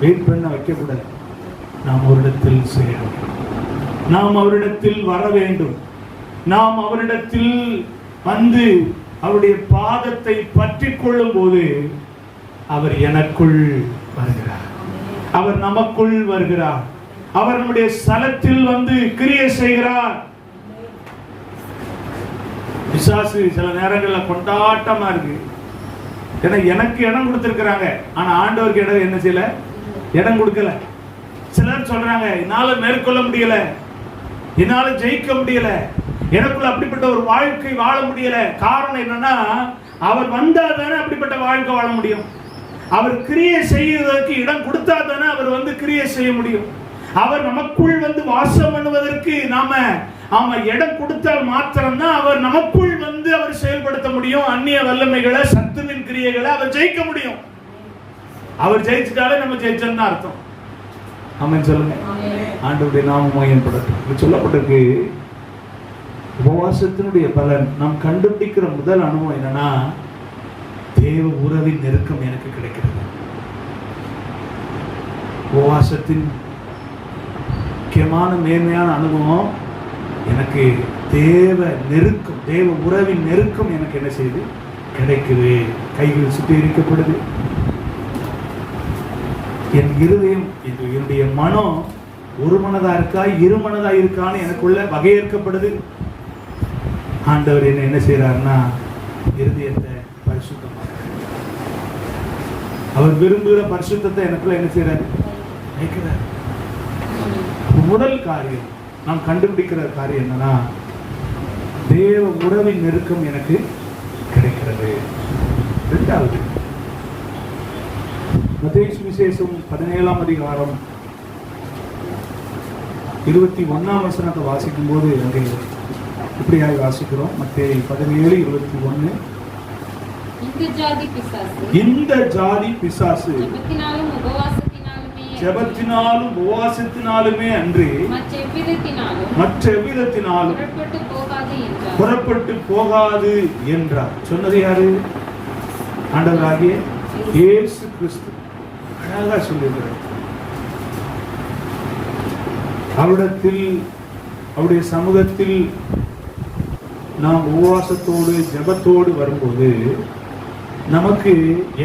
A: வெயிட் பண்ண வைக்கக்கூடாது. நாம் அவரிடத்தில் சேரும், நாம் அவரிடத்தில் வர வேண்டும். நாம் அவரிடத்தில் வந்து அவருடைய பாதத்தை பற்றி கொள்ளும் போது அவர் எனக்குள் வருகிறார், அவர் நமக்குள் வருகிறார், அவர் நம்முடைய ஸ்தலத்தில் வந்து கிரியை செய்கிறார். பிசாசு சில நேரங்களில் கொண்டாட்டமா இருக்கு. ஏன்னா எனக்கு இடம் கொடுத்திருக்கிறாங்க, ஆனா ஆண்டவருக்கு இடம் என்ன செய்யல, இடம் கொடுக்கல. சிலர் சொல்றாங்க, என்னால மேற்கொள்ள முடியல, என்னால ஜெயிக்க முடியல, எனக்குள்ள அப்படிப்பட்ட ஒரு வாழ்க்கை வாழ முடியல. காரணம் என்னன்னா, அவர் வந்தா தானே அப்படிப்பட்ட வாழ்க்கை வாழ முடியும். அவர் கிரியை செய்வதற்கு இடம் கொடுத்தா தானே அவர் வந்து கிரியை செய்ய முடியும். அவர் நமக்குள் வந்து வாசம் பண்ணுவதற்கு நாம இடம் கொடுத்தால் மாத்திரம்தான் அவர் நமக்குள் வந்து அவர் செயல்படுத்த முடியும். அந்நிய வல்லமைகளை, சத்துவின் கிரியைகளை அவர் ஜெயிக்க முடியும். அவர் ஜெயிச்சிட்டாலே நம்ம ஜெயிச்சோம்னு அர்த்தம். ஆமென் சொல்லுங்க. ஆண்டவருடைய நாமம் மகிமைப்படட்டும். சொல்லப்பட்டிருக்கு, உபவாசத்தினுடைய பலன் நாம் கண்டுபிடிக்கிற முதல் அனுபவம் என்னன்னா, தேவ உறவின் நெருக்கம் எனக்கு கிடைக்கிறது. உபவாசத்தின் முக்கியமான மேன்மையான அனுபவம் எனக்கு தேவ நெருக்கம், தேவ உறவின் நெருக்கம் எனக்கு என்ன செய்யுது, கிடைக்குது. கைகள் சுத்திகரிக்கப்படுது. என் இருதயம், என்னுடைய மனம் ஒரு மனதா இருக்கா, இரு மனதா இருக்கான்னு எனக்குள்ள வகையேற்கப்படுது. ஆண்டவர் என்ன செய்யறாருன்னா, இருதயத்தை பரிசுத்தமாக, அவர் விரும்புகிற பரிசுத்தத்தை எனக்குள்ள என்ன செய்யறாரு, வைக்கிறார். முதல் காரியம் நாம் கண்டுபிடிக்கிற காரியம் என்னன்னா, தேவ உறவின் நெருக்கம் எனக்கு கிடைக்கிறது. இரண்டாவது, மத்தேயு சுவிசேஷம் 17ஆம் அதிகாரம் 21ஆம் வசனத்தை வாசிக்கும் போது அங்கே இப்படியாக வாசிக்கிறோம். மத்தேயு 17:21. இந்த ஜாதி பிசாசு ஜெபத்தினாலும் உபவாசத்தினாலுமே அன்றி மற்ற எவ்விதத்தினாலும் புறப்பட்டு போகாது என்றார். சொன்னது யாரு? ஆண்டவராகிய இயேசு கிறிஸ்து. அழகா சொல்லியிருக்கிறார். அவரிடத்தில், அவருடைய சமூகத்தில் நாம் உபவாசத்தோடு ஜெபத்தோடு வரும்போது நமக்கு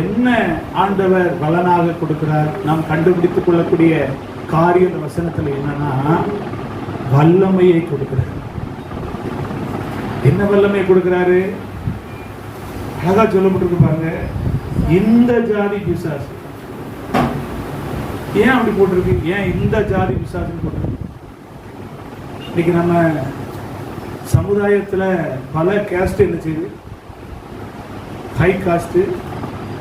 A: என்ன ஆண்டவர் பலனாக கொடுக்கிறார்? நாம் கண்டுபிடித்துக் கொள்ளக்கூடிய காரிய வசனத்துல என்னன்னா, வல்லமையை கொடுக்கிறார். என்ன வல்லமையை கொடுக்கிறாரு? அழகா சொல்லப்பட்டிருக்கு பாருங்க. இந்த ஜாதி பிசாசு. ஏன் அப்படி போட்டிருக்கு? ஏன் இந்த ஜாதி பிசாசு போட்டிருக்கு? இன்னைக்கு நம்ம சமுதாயத்துல பல காஸ்ட் என்ன செய்யுது? ஹை காஸ்ட்,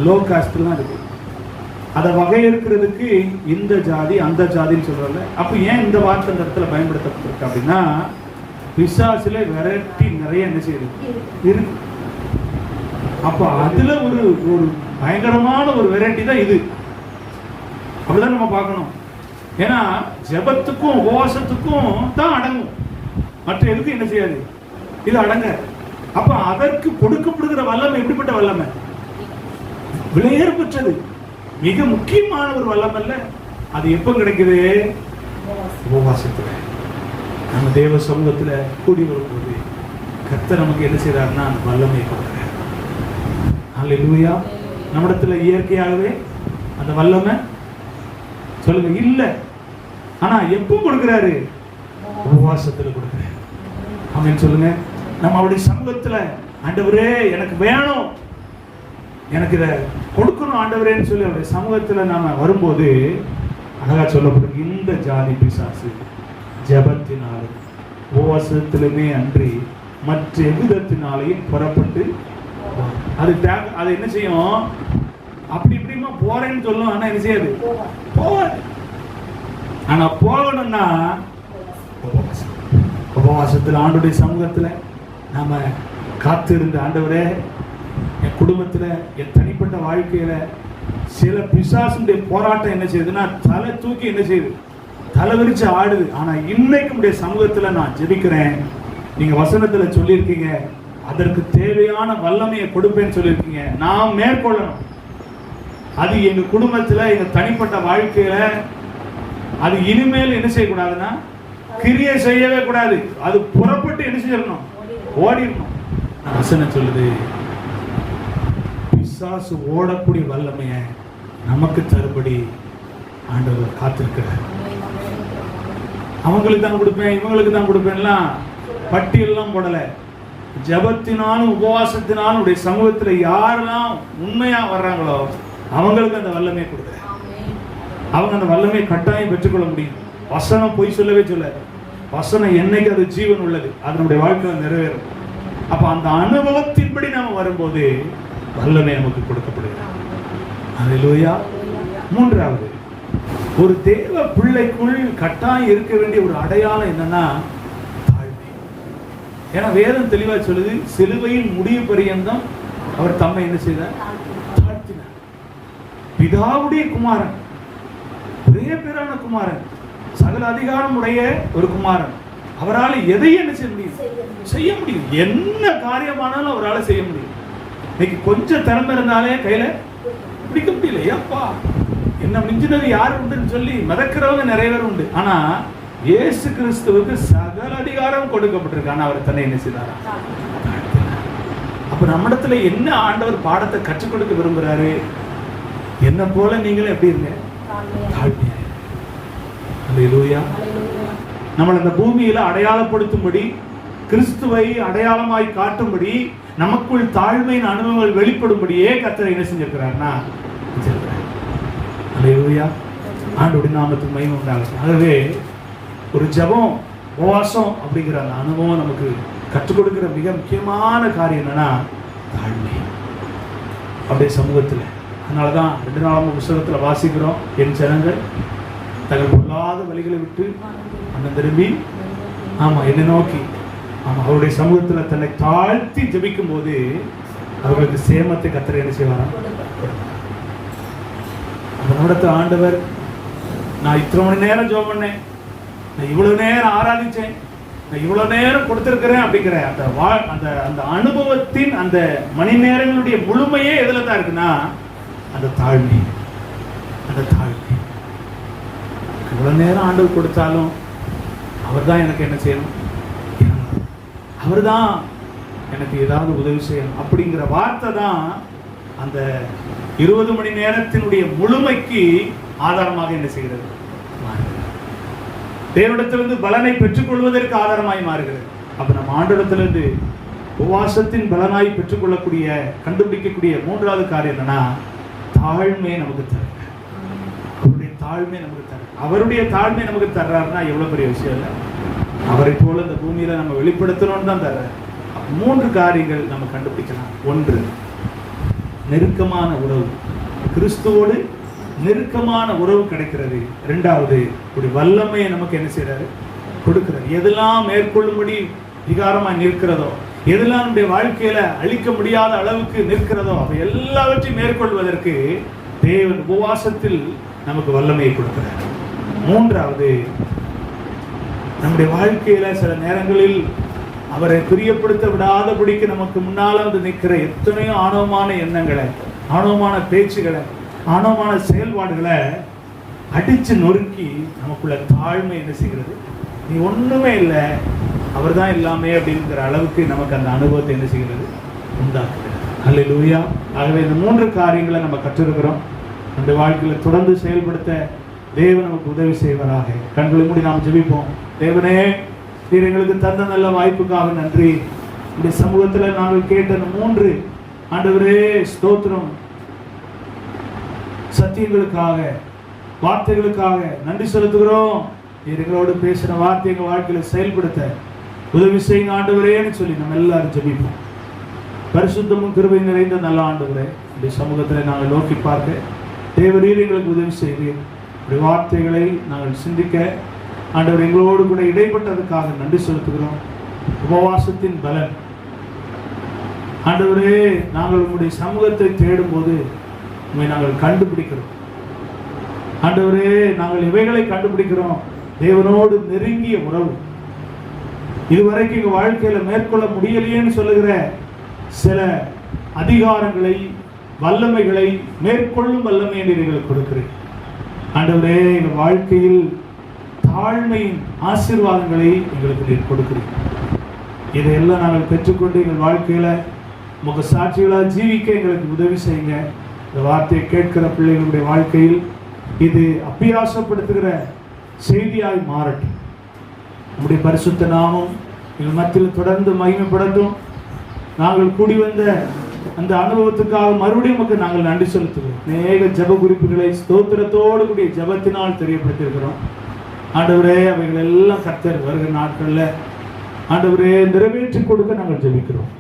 A: லோ காஸ்ட்லாம் இருக்கு. அதை வகையறுக்கிறதுக்கு இந்த ஜாதி அந்த ஜாதின்னு சொல்றல. அப்ப ஏன் இந்த வார்த்தை இந்த இடத்துல பயன்படுத்தப்பட்டிருக்கு அப்படின்னா, பிசாசுல வெரைட்டி நிறைய என்ன செய்யுது இருக்கு. அப்ப அதுல ஒரு ஒரு பயங்கரமான ஒரு வெரைட்டி தான் இது. அப்படிதான் நம்ம பார்க்கணும். ஏன்னா ஜெபத்துக்கும் உபவாசத்துக்கும் தான் அடங்கும், மற்ற எதுக்கும் என்ன செய்யாது இது அடங்க. அப்ப அதற்கு கொடுக்கப்படுகிற வல்லமை எப்படிப்பட்ட வல்லமை? விலையேற பெற்றது, மிக முக்கியமான ஒரு வல்லமை. இல்ல, அது எப்ப கிடைக்குது? உபவாசத்துல, நம்ம தேவ சமூகத்துல கூடி வரும்போது கர்த்தர் நமக்கு என்ன செய்யறாருன்னா அந்த வல்லமை கொடுக்கிறார். அல்லேலூயா. நம்மிடத்துல இயற்கையாகவே அந்த வல்லமை சொல்லுங்க இல்ல. ஆனா எப்ப கொடுக்கிறாரு? உபவாசத்துல கொடுக்கிறாரு. ஆமென் சொல்லுங்க. நம்ம அவருடைய சமூகத்துல, ஆண்டவரே எனக்கு வேணும், எனக்கு இதை கொடுக்கணும் ஆண்டவரேன்னு சொல்லி அவருடைய சமூகத்துல நாம வரும்போது அழகா சொல்லப்படும், இந்த ஜாதி பிசாசு ஜெபத்தினாலும் உபவாசத்திலுமே அன்றி மற்ற எவ்விதத்தினாலையும் புறப்பட்டு அது என்ன செய்யும்? அப்படி இப்படிமா போறேன்னு சொல்லும். ஆனா என்ன செய்யாது? போவாது. ஆனா போகணும்னா உபவாசத்துல, ஆண்டுடைய சமூகத்துல நாம காத்திருந்து, ஆண்டவரே என் குடும்பத்துல, என் தனிப்பட்ட வாழ்க்கையில சில பிசாசுடைய போராட்டம் என்ன செய்யுதுன்னா தலை தூக்கி என்ன செய்யுது? தலை விரிச்சு ஆடுது. ஆனா இன்னைக்கு உடைய சமூகத்துல நான் ஜெபிக்கிறேன். நீங்க வசனத்துல சொல்லியிருக்கீங்க, அதற்கு தேவையான வல்லமையை கொடுப்பேன்னு சொல்லியிருக்கீங்க. நாம் மேற்கொள்ளணும். அது எங்க குடும்பத்துல, எங்க தனிப்பட்ட வாழ்க்கையில அது இனிமேல் என்ன செய்யக்கூடாதுன்னா கிரியை செய்யவே கூடாது. அது புறப்பட்டு என்ன செய்யணும்? ஓடிடணும். வசனம் சொல்லுது, பிசாசு ஓடக்கூடிய வல்லமைய நமக்கு தருபடி ஆண்டவர் காத்திருக்கிறார். அவங்களுக்கு தான் கொடுப்பேன், இவங்களுக்கு தான் கொடுப்பேன்லாம் பட்டியெல்லாம் போடல. ஜபத்தினாலும் உபவாசத்தினாலும் உடைய சமூகத்துல யாரெல்லாம் உண்மையா வர்றாங்களோ அவங்களுக்கு அந்த வல்லமையை கொடுக்குற. அவங்க அந்த வல்லமையை கட்டாயம் பெற்றுக்கொள்ள முடியும். வசனம் பொய் சொல்லவே சொல்ல. வசனம் என்னைக்கு அது ஜீவன் உள்ளது, அதனுடைய வாழ்க்கையில் நிறைவேறும். அப்ப அந்த அனுபவத்தின்படி நாம வரும்போது வல்லமை நமக்கு கொடுக்கப்படுகிறது. அல்லேலூயா. மூன்றாவது, ஒரு தேவ பிள்ளைக்குள் கட்டாயம் இருக்க வேண்டிய ஒரு அடையாளம் என்னன்னா தாழ்மை. ஏன்னா வேதம் தெளிவா சொல்லுது, சிலுவையில் முடிவு பரியந்தம் அவர் தம்மை என்ன செய்தார்? தாழ்த்தினார். பிதாவுடைய குமாரன், ஒரே பேரான குமாரன், சகல அதிகாரம் உடைய ஒரு குமாரன், அவரால் எதையும் என்ன செய்ய முடியும்? செய்ய முடியும். என்ன காரியமானாலும் அவரால் செய்ய முடியும். இன்னைக்கு கொஞ்சம் திறமை இருந்தாலே கையில பிடிக்க முடியல. ஏப்பா என்ன மிஞ்சினது யாரு உண்டுன்னு சொல்லி மிதக்கிறவங்க நிறைய பேர் உண்டு. ஆனா இயேசு கிறிஸ்துவுக்கு சகல அதிகாரம் கொடுக்கப்பட்டிருக்கு. ஆனா அவர் தன்னை என்ன செய்தாரா? அப்ப நம்மிடத்துல என்ன ஆண்டவர் பாடத்தை கற்றுக் கொடுக்க விரும்புறாரு? என்ன போல நீங்களும் எப்படி இருங்க? தாழ்மையா. அல்லேலூயா. நம்மளை இந்த பூமியில அடையாளப்படுத்தும்படி, கிறிஸ்துவை அடையாளமாய் காட்டும்படி, நமக்குள் தாழ்மையின் அனுபவங்கள் வெளிப்படும்படியே கர்த்தர் என்ன செஞ்சிருக்கிறார்னா அல்லேலூயா. ஆண்டவருடைய நாமத்துக்கு மகிமை உண்டாகட்டும். ஆகவே ஒரு ஜெபம், உபவாசம் அப்படிங்கிற அந்த அனுபவம் நமக்கு கற்றுக் கொடுக்கிற மிக முக்கியமான காரியம் என்னன்னா தாழ்மை அப்படியே சமூகத்தில். அதனாலதான் 2 நாளாம் புத்தகத்தில் வாசிக்கிறோம், என் ஜனங்கள் தங்கள் பொல்லாத வழிகளை விட்டு அண்ணன் திரும்பி என்னை நோக்கி அவருடைய சமூகத்தில் தன்னை தாழ்த்தி ஜெபிக்கும் போது அவர்களுக்கு சேமத்தை கர்த்தர் என்ன செய்வாராம்? அந்த நிமிடத்தை ஆண்டவர், நான் இத்தனை மணி நேரம் ஜெபம் பண்ணேன், நான் இவ்வளவு நேரம் ஆராதிச்சேன், நான் இவ்வளவு நேரம் கொடுத்திருக்கிறேன் அப்படிங்கிற அந்த அந்த அனுபவத்தின் அந்த மணி நேரங்களுடைய முழுமையே எதுல தான் இருக்குன்னா அந்த தாழ்மை, அந்த தாழ்மை. இவ்வளவு நேரம் ஆண்டவர் கொடுத்தாலும் அவர் தான் எனக்கு என்ன செய்யணும், அவர் தான் எனக்கு ஏதாவது உதவி செய்யணும் அப்படிங்கிற வார்த்தை தான் அந்த 20 மணி நேரத்தினுடைய முழுமைக்கு ஆதாரமாக என்ன செய்கிறது, தேவனிடத்திலிருந்து பலனை பெற்றுக்கொள்வதற்கு ஆதாரமாய் மாறுகிறது. அப்ப நம்ம ஆண்டவரிடத்திலிருந்து உபவாசத்தின் பலனாய் பெற்றுக்கொள்ளக்கூடிய கண்டுபிடிக்கக்கூடிய 3வது காரியம் என்னன்னா, தாழ்மையை நமக்கு தர. அவருடைய தாழ்மை நமக்கு தர. அவருடைய தாழ்மை நமக்கு தர்றாருன்னா எவ்வளவு பெரிய விஷயம் இல்லை. அவரை போல இந்த பூமியில நம்ம வெளிப்படுத்தணும்னு தான் தர்றாரு. 3 காரியங்கள் நம்ம கண்டுபிடிக்கலாம். 1, நெருக்கமான உறவு, கிறிஸ்துவோடு நெருக்கமான உறவு கிடைக்கிறது. 2வது, ஒரு வல்லமையை நமக்கு என்ன செய்யறாரு, கொடுக்கிறார். எதெல்லாம் மேற்கொள்ளும்படி அதிகாரமாய் நிற்கிறதோ, எதெல்லாம் நம்முடைய வாழ்க்கையில அழிக்க முடியாத அளவுக்கு நிற்கிறதோ, அவை எல்லாவற்றையும் மேற்கொள்வதற்கு தேவன் உபவாசத்தில் நமக்கு வல்லமையை கொடுக்கிறார். 3வது, நம்முடைய வாழ்க்கையில சில நேரங்களில் அவரை பிரியப்படுத்த விடாதபடிக்கு நமக்கு முன்னால வந்து நிற்கிற எத்தனையோ ஆணவமான எண்ணங்களை, ஆணவமான பேச்சுகளை, ஆணவமான செயல்பாடுகளை அடிச்சு நொறுக்கி நமக்குள்ள தாழ்மை என்ன செய்கிறது, நீ ஒண்ணுமே இல்லை, அவர் தான் இல்லாமே அப்படிங்கிற அளவுக்கு நமக்கு அந்த அனுபவத்தை என்ன செய்கிறது, உண்டாக்குகிறது. அல்லேலூயா. ஆகவே இந்த 3 காரியங்களை நம்ம கற்றிருக்கிறோம். அந்த வாழ்க்கையில தொடர்ந்து செயல்படுத்த தேவன் நமக்கு உதவி செய்வராக. கண்களை மூடி நாம் ஜெபிப்போம். தேவனே, நீர் எங்களுக்கு தந்த நல்ல வாய்ப்புக்காக நன்றி. இந்த சமூகத்தில் நாங்கள் கேட்ட 3 ஆண்டவரே ஸ்தோத்திரம், சத்தியங்களுக்காக, வார்த்தைகளுக்காக நன்றி செலுத்துகிறோம். நீர் எங்களோடு பேசின வார்த்தை எங்கள் வாழ்க்கையில செயல்படுத்த உதவி செய்யுங்க ஆண்டவரேன்னு சொல்லி நம்ம எல்லாரும் ஜெபிப்போம். பரிசுத்தமும் கிருபை நிறைந்த நல்ல ஆண்டவரே, இந்த சமூகத்தில் நாங்கள் நோக்கி பார்க்க தேவரீர் எங்களுக்கு உதவி செய்வீர். இந்த வார்த்தைகளை நாங்கள் சிந்திக்க ஆண்டவர் எங்களோடு கூட இடைப்பட்டதுக்காக நன்றி செலுத்துகிறோம். உபவாசத்தின் பலன் ஆண்டவரே, நாங்கள் உங்களுடைய சமூகத்தை தேடும் போது உண்மை நாங்கள் கண்டுபிடிக்கிறோம். ஆண்டவரே, நாங்கள் இவைகளை கண்டுபிடிக்கிறோம். தேவனோடு நெருங்கிய உறவு, இதுவரைக்கும் எங்கள் வாழ்க்கையில மேற்கொள்ள முடியலையேன்னு சொல்லுகிற சில அதிகாரங்களை, வல்லமைகளை மேற்கொள்ளும் வல்லமையை எங்களுக்கு கொடுக்கிறேன். ஆண்டவரே, எங்கள் வாழ்க்கையில் தாழ்மையின் ஆசீர்வாதங்களை எங்களுக்கு நீர் கொடுக்கிறேன். இதையெல்லாம் நாங்கள் பெற்றுக்கொண்டு எங்கள் வாழ்க்கையில உங்க சாட்சிகளாக ஜீவிக்க எங்களுக்கு உதவி செய்யுங்க. இந்த வார்த்தையை கேட்கிற பிள்ளைகளுடைய வாழ்க்கையில் இது அபியாசப்படுத்துகிற செய்தியாய் மாறட்டும். நம்முடைய பரிசுத்த நாமம் எங்கள் மத்தியில் தொடர்ந்து மகிமைப்படட்டும். நாங்கள் கூடி வந்த அந்த அனுபவத்துக்காக மறுபடியும் நமக்கு நாங்கள் நன்றி செலுத்துகிறோம். அநேக ஜப குறிப்புகளை ஸ்தோத்திரத்தோடு கூடிய ஜபத்தினால் தெரியப்படுத்தியிருக்கிறோம். ஆண்டவரே, அவைகள் எல்லாம் கர்த்தர் வருகிற நாட்களில் ஆண்டவரே நிறைவேற்றி கொடுக்க நாங்கள் ஜெபிக்கிறோம்.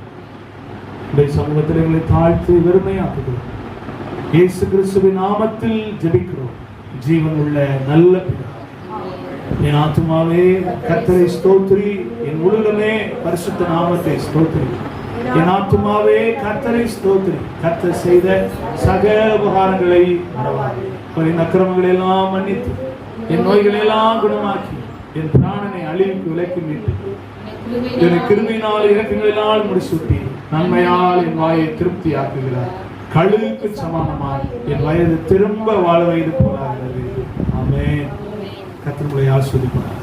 A: இந்த சமூகத்தில் எங்களை தாழ்த்தி வெறுமையாக்குகிறோம். இயேசு கிறிஸ்துவின் நாமத்தில் ஜெபிக்கிறோம். ஜீவன் உள்ள நல்ல பிதா. என் ஆத்துமாவே கர்த்தரை ஸ்தோத்திரி, என் உள்ளமே பரிசுத்த நாமத்தை ஸ்தோத்திரி. என் ஆத்துமாவே கர்த்தரை ஸ்தோத்திரி. கர்த்தர் செய்த சகல உபகாரங்களை மறவாதே. என் அக்கிரமங்களை எல்லாம் மன்னித்து, என் நோய்களை எல்லாம் குணமாக்கி, என் பிராணனை அழிவுக்கு விலக்கி மீட்டு, என் கிருபையினால் இரக்கங்களினால் முடிசூட்டி, நன்மையால் என் வாயை திருப்தி ஆக்குகிறார். கழுகுக்கு சமானமாய் என் வயது திரும்ப வாழ வயது போராகிறது. ஆமென். கர்த்தர் உங்களை ஆசீர்வதிப்பார்.